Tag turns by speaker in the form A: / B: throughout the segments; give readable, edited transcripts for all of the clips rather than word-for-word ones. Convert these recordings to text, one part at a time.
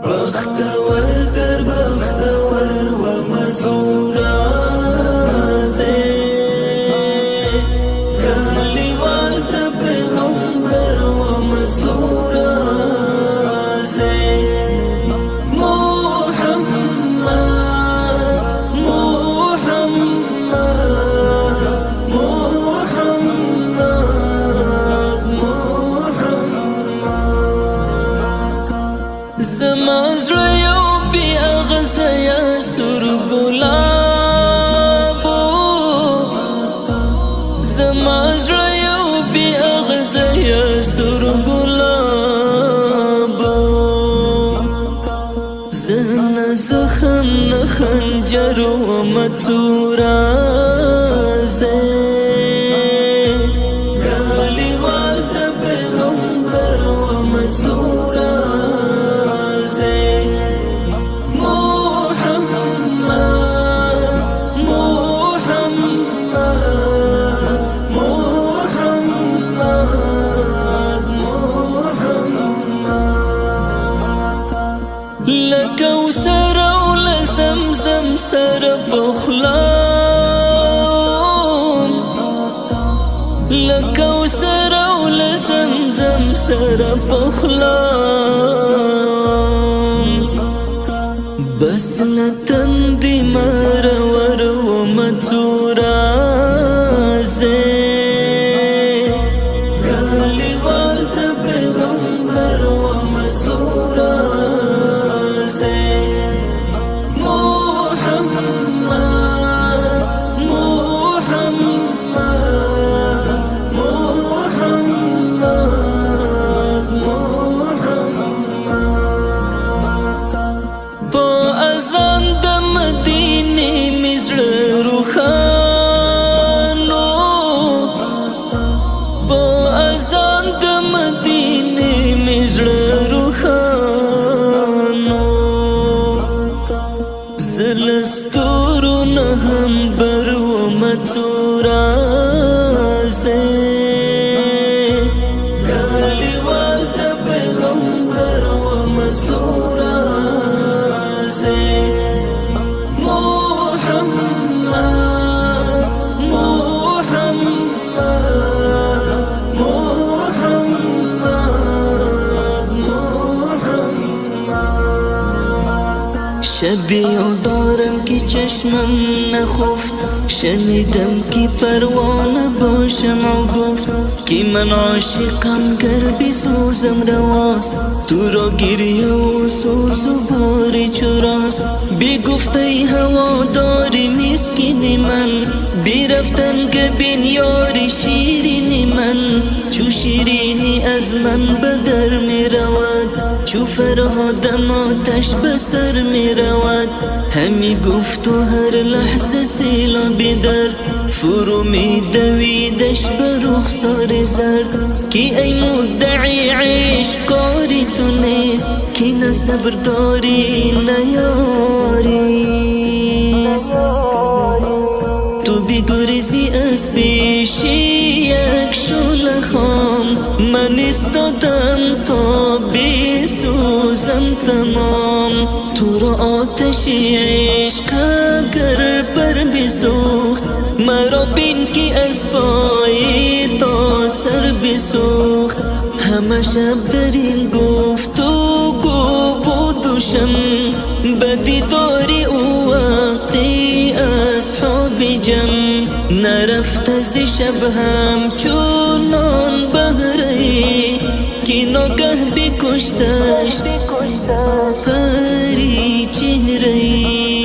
A: بختور در بختور و مسرورا سے کلیوال دا پیغمبر و مسرورا سے زما زړه یو بې اغزیه سور ګلابو زما زړه یو بې اغزیه سور ګلابو زه نه زخم نه خنجر وم توره زه کلیوال د پیغمبر وم توره لکوثر او لزمزم سر بخلام لکوثر او لزمزم سر بخلام بس لتندی مرور و متورا زه کلیوال د پیغمبر و مسرورا زلستورو نهم برو متورا سے کلیوال د پیغمبر و مسرورا سے شبیه دارم که چشمم نخفت شنیدم که پروانه باشم و گفت که من عاشقم گر بسوزم رواست تو را گریه و سوز و باری چراست بی گفته هوا داری مسکین من بی رفتن که بین یاری شیرین من چو شیرینی از من بدر می رود چو فرهادم آتش بسر می رود همی گفت و هر لحظه سیلاب درد فرو می دویدش به رخسار زرد که ای مدعی عشقاری تو نیست که نه صبر داری نه یاریست تو بگریزی از پیش یک شعله خام من استادم تا بسوزم تمام تو را آتش عشق اگر پر بسوخت مرا بین که از پای تا سر بسوخت همه شب در این گفت و گو بودوشم بدی داری او وقتی اصحاب جمع نرفت از شب همچونان بهرهی که ناگه بکشتش پری چهرهی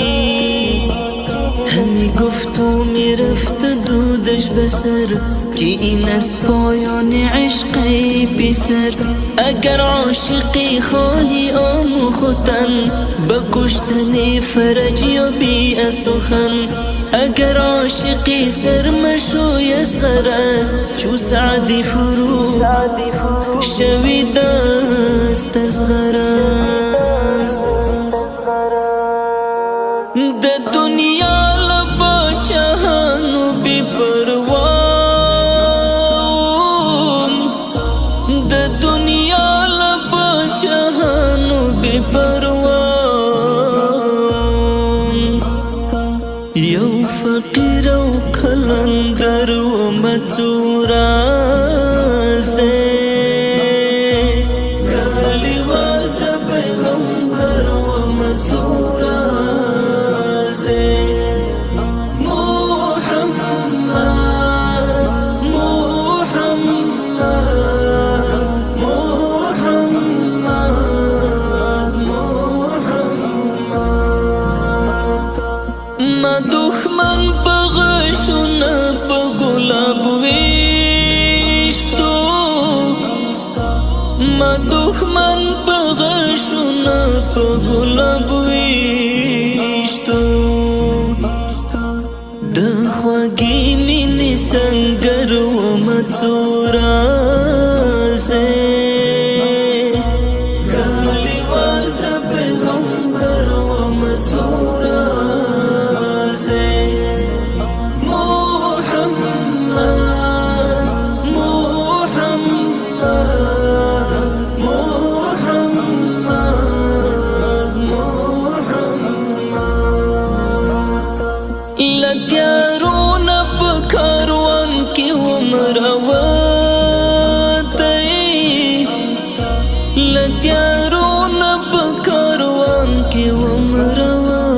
A: همی گفت و میرفت دودش بسر که این از پایان عشقی بسر اگر عاشقی خواهی آموختن بکشتن فرج یا بی سخن اگر عاشقی سرمشوی از غرز چو سعدی فرو شوی دست از غرز د دنیا لبا چهانو بی پروام د دنیا لبا چهانو بی پروان یو فقیر او قلندر و متورا سے کلیوال د پیغمبر و متورا سے دخمن بغشون بغلاب ویشتو ما دخمن بغشون بغلاب ویشتو دخواگی مینی سنگر و متورا سے کلیوال دا پیغمبر و متورا لتیارون پکاروان کی ومرواتي لتیارون پکاروان کی ومرواتي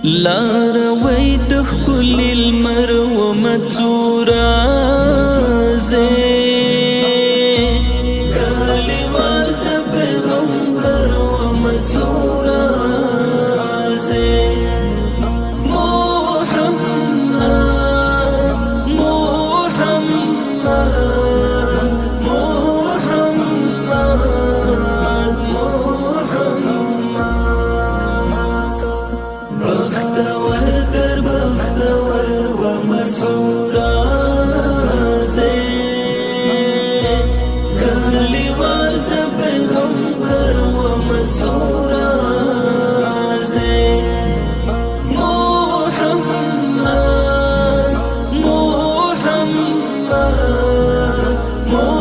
A: لاروی دخ کل المرو متورا زي کلیوال د پیغمبر و متورا
B: More